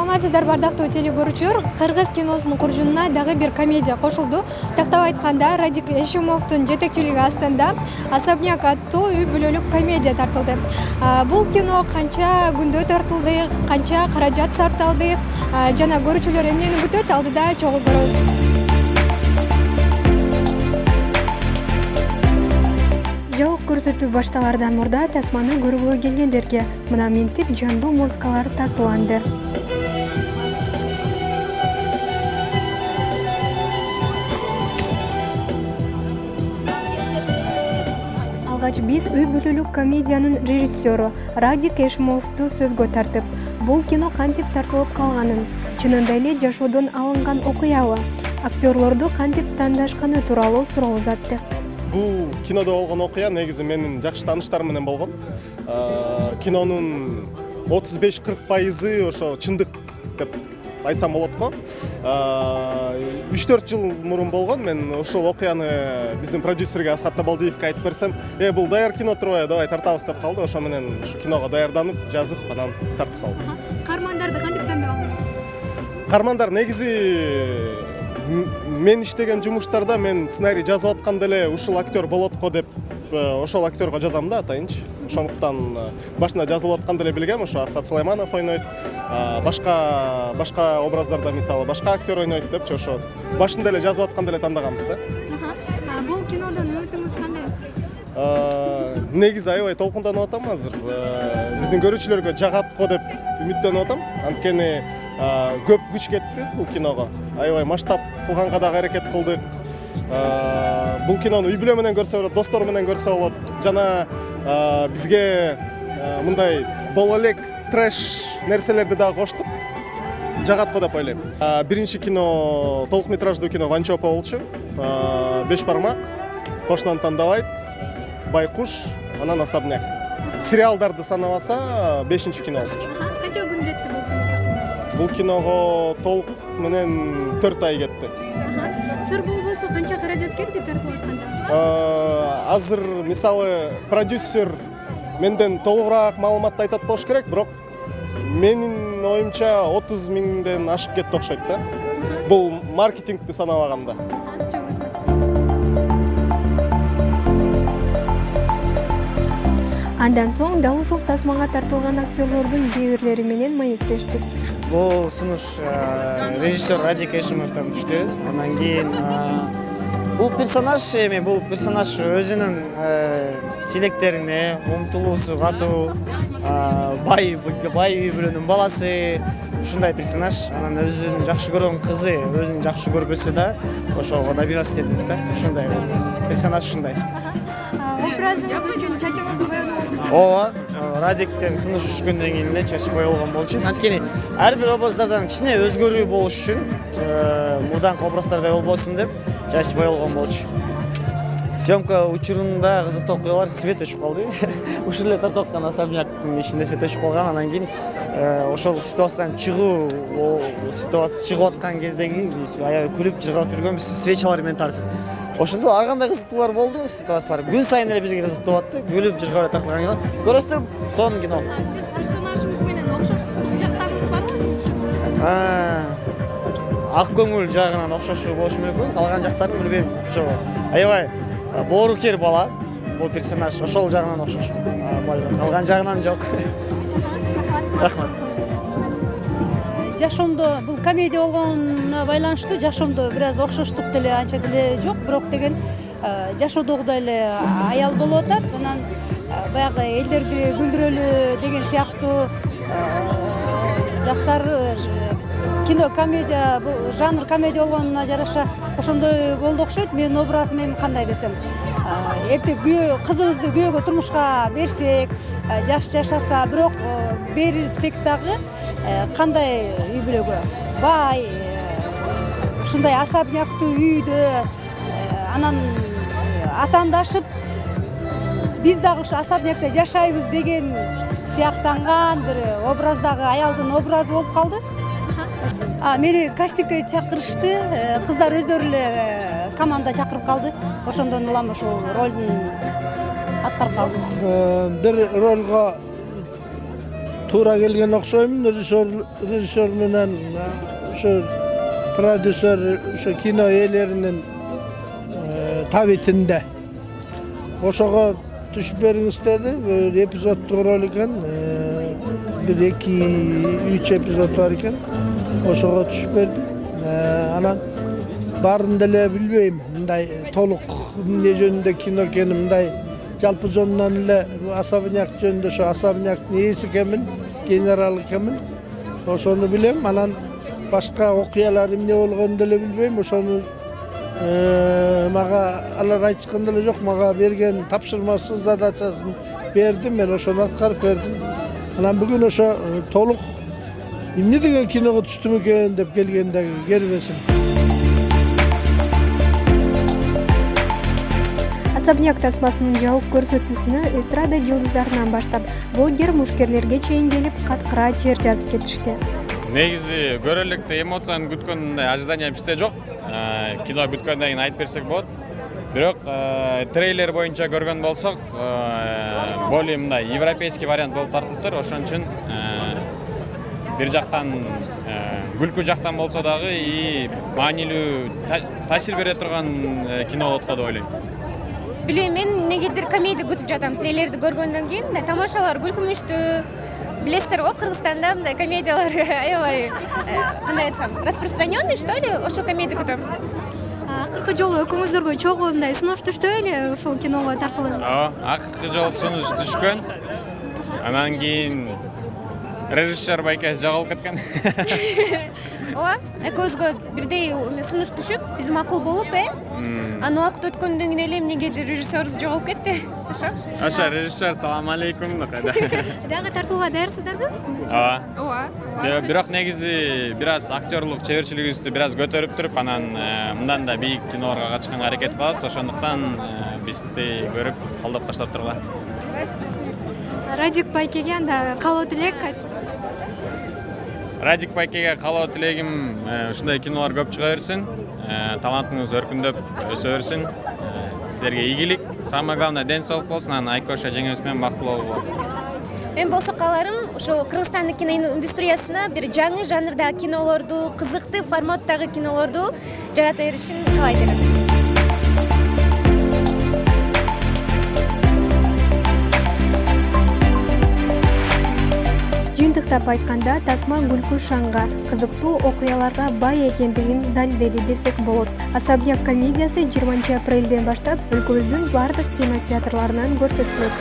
Саламатсыздар бардактуу теле көрүүчүлөр. Кыргыз киносунун куржунуна дагы бир комедия кошулду. Тактап айтканда, Радик Эшимовдун жетекчилиги астында Особняк аттуу үй бүлөлүк комедия тартылды. Бул кино канча күндө тартылды, канча каражат сарталды, жана көрүүчүлөр эмнени күтөт, алдыда чогуу көрөбүз. Жок көрсөтүү башталардан мурда тасманы көрүүгө келгендерге мына минтип жандуу музыкалар тартууланды. Алгач биз үй бүлөлүк комедиянын режиссеру Радик Эшимовду сөзгө тартып, бул кино кантип тартылып калганын, чынында эле жашоодон алынган окуябы, актерлорду кантип тандашканы тууралуу суроо узаттык. Бул кинодо болгон окуя негизи менин жакшы тааныштарым менен болгон. Кинонун 35-40% ошо чындык деп айтсам болот го. 3-4 жыл мурун болгон. Мен ошол окуяны биздин продюсерге Асхат Табалдиевке айтып берсем, бул даяр кино турбайбы, давай тартабыз деп калды. Ошо менен ушу киного даярданып, жазып, анан тартып салдым. Каармандарды кантип тандап алдыңыз? Каармандар негизи мен иштеген жумуштарда мен сценарий жазып атканда эле ушул актер болот го деп ошол актерго жазам да атайынчы. Ошондуктан башында жазылып атканда эле билгем, ошо Асхат Сулайманов ойнойт, башка образдарда мисалы башка актер ойнойт депчи, ошо башында эле жазып атканда эле тандаганбыз да. Бул кинодон үмүтүңүз кандай? Негизи аябай толкунданып атам азыр. Биздин көрүүчүлөргө жагат го деп үмүттөнүп атам. Анткени көп күч кетти бул киного. Аябай масштаб кылганга дагы аракет кылдык. Бул кинону үй бүлө менен көрсө болот, достор менен көрсө болот. Жана бизге мындай боло элек трэш нерселерди дагы коштук. Жагат го деп ойлойм. Биринчи кино толук метраждуу кино Ванчопа болчу. 5 бармак, Кошунан тандабайт, Байкуш, анан Особняк. Сериалдарды санабаса 5-чи кино болчу. Канча күн кетти бул киного? Бул киного толук менен 4 ай кетти. Сыр болбосо канча каражат кетти тартылып атканда? Азыр мисалы продюсер менден толугураак маалыматты айтат болуш керек, бирок менин оюмча 30 миңден ашык кетти окшойт да. Бул маркетингди санабаганда. Андан соң дал ушул тасмага тартылган актерлордун кээ бирлери менен маектештик. Бул сунуш режиссер Радик Эшимовдон түштү. Андан кийин бул персонаж өзүнүн тилектерине, умтулуусу катуу, бай үй бүлөнүн баласы, ушундай персонаж. Анан өзүн жакшы көргөн кызы, өзүн жакшы көрбөсө да, ошого добиваться этет да. Ушундай персонаж ушундай. Образыңыз үчүн чачыңызды боедуңузбу? Ооба, Радиктен сунуш түшкөндөн кийин эле чач боелгон болчу. Анткени ар бир образдардан кичине өзгөрүү болуш үчүн, мурданкы образдардай болбосун деп чач боелгон болчу. Съемка учурунда кызыктуу окуялар, свет өчүп калды. Ушул эле тартып Особняктын ичинде свет өчүп калган. Андан кийин ошол ситуациядан чыгып аткан кездеги аябай күлүп жыргап жүргөнбүз, свечалар менен тартып. Ошондо ар кандай кызыктуулар болду, ситуациялар. Күн сайын эле бизге кызыктуу атты. Күлүп жыргап тартылган кино. Көрөсүздөр, сонун кино. Сиз персонажыңыз менен окшоштук жактарыңыз барбы? Ак көңүл жагынан окшошуу болушу мүмкүн. Калган жактарын билбейм. Ошо аябай боорукер бала бул персонаж, ошол жагынан окшош. Калган жагынан жок. Рахмат. Жашоомдо бул комедия болгонуна байланыштуу жашоомдо бир аз окшоштук деле анча деле жок, бирок деген жашоодогудай эле аял болуп атат. Анан баягы элдерди күлдүрөлү деген сыяктуу жактар кино комедия, жанр комедия болгонуна жараша ошондой болду окшойт. Менин образым эми кандай десем, эртең кызыбызды күйөөгө турмушка берсек, жакшы жашаса, бирок берилсек дагы кандай үй бүлөгө бай, ушундай особняктуу үйдө анан атаандашып биз дагы ушу особнякта жашайбыз деген сыяктанган бир образдагы аялдын образы болуп калды. Мени кастингге чакырышты, кыздар өздөрү эле команда чакырып калды. Ошондон улам ушул ролдун аткарып калдым. Бир ролго туура келген окшойм. Режиссер менен ошо продюсер ошо кино ээлеринин табитинде. Ошого түшүп бериңиз деди. Бир эпизоддук ролик экен. 1-2-3 эпизод бар экен. Ошого түшүп бердим. Анан барын деле билбейм. Мындай толук эмне жөнүндө кино экенин, мындай жалпы жонунан эле особняк жөнүндө ошо особняктын ээси экенмин, генерал экенмин. Ошону билем. Анан башка окуялар эмне болгонун деле билбейм. Ошону мага алар айтышкан деле жок. Мага берген тапшырмасын, задачасын бердим. Мен ошону аткарып бердим. Анан бүгүн ошо толук эмне деген киного түштүм экен деп келгендеги кербесим. Особняк тасмасынын жабык көрсөтүүсүнө эстрада жылдыздарынан баштап блогер мушкерлерге чейин келип каткыра жер жазып кетишти. Негизи көрө электе эмоцияны күткөндөй ожидание бизде жок. Кино бүткөндөн кийин айтып берсек болот. Бирок трейлер боюнча көргөн болсок, более мындай европейский вариант болуп тартылыптыр. Ошон үчүн бир жактан күлкү жактан болсо дагы и маанилүү таасир бере турган кино болот го деп ойлойм. Билбейм, мен негедир комедия күтүп жатам. Трейлерди көргөндөн кийин мындай тамашалар күлкүмүштүү. Билесиздер го, Кыргызстанда мындай комедиялар аябай кандай айтсам, распространенный, что ли? Ошо комедия күтөм. Акыркы жолу экөөңүздөргө чогуу мындай сунуш түштү эле ушул киного тартылып? Акыркы жолу сунуш түшкөн. Анан кийин режиссер байкеси жоголуп кеткен. Ооба, экөөбүзгө бирдей сунуш түшүп, биз макул болуп, Аны убакыт өткөндөн кийин эле эмнегедир режиссерибиз жоголуп кетти. Ошо режиссер салам алейкум кайда. Дагы тартууга даярсыздарбы? Ооба. Бирок негизи бир аз актерлук чеберчилигибизди бир аз көтөрүп туруп, анан мындан да бийик кинолорго катышканга аракет кылабыз. Ошондуктан бизди көрүп колдоп таштап тургула. Радик байкеге анда каалоо тилек айтыңыз. Радик байкеге каалоо тилегим ушундай кинолор көп чыга берсин. Талантыңыз өркүндөп өсө берсин. Силерге ийгилик, самое главное ден соолук болсун. Анан Айкоша жеңебиз менен бактылуу бололу. Мен болсо кааларым ошо Кыргызстандын киноиндустриясына бир жаңы жанрдагы кинолорду, кызыктуу форматтагы кинолорду жарата беришин каалайт элем. Жыйынтыктап айтканда, тасма күлкү шаңга, кызыктуу окуяларга бай экендигин далилдеди десек болот. Особняк комедиясы 20 апрелден баштап өлкөбүздүн бардык кинотеатрларынан көрсөтүлөт.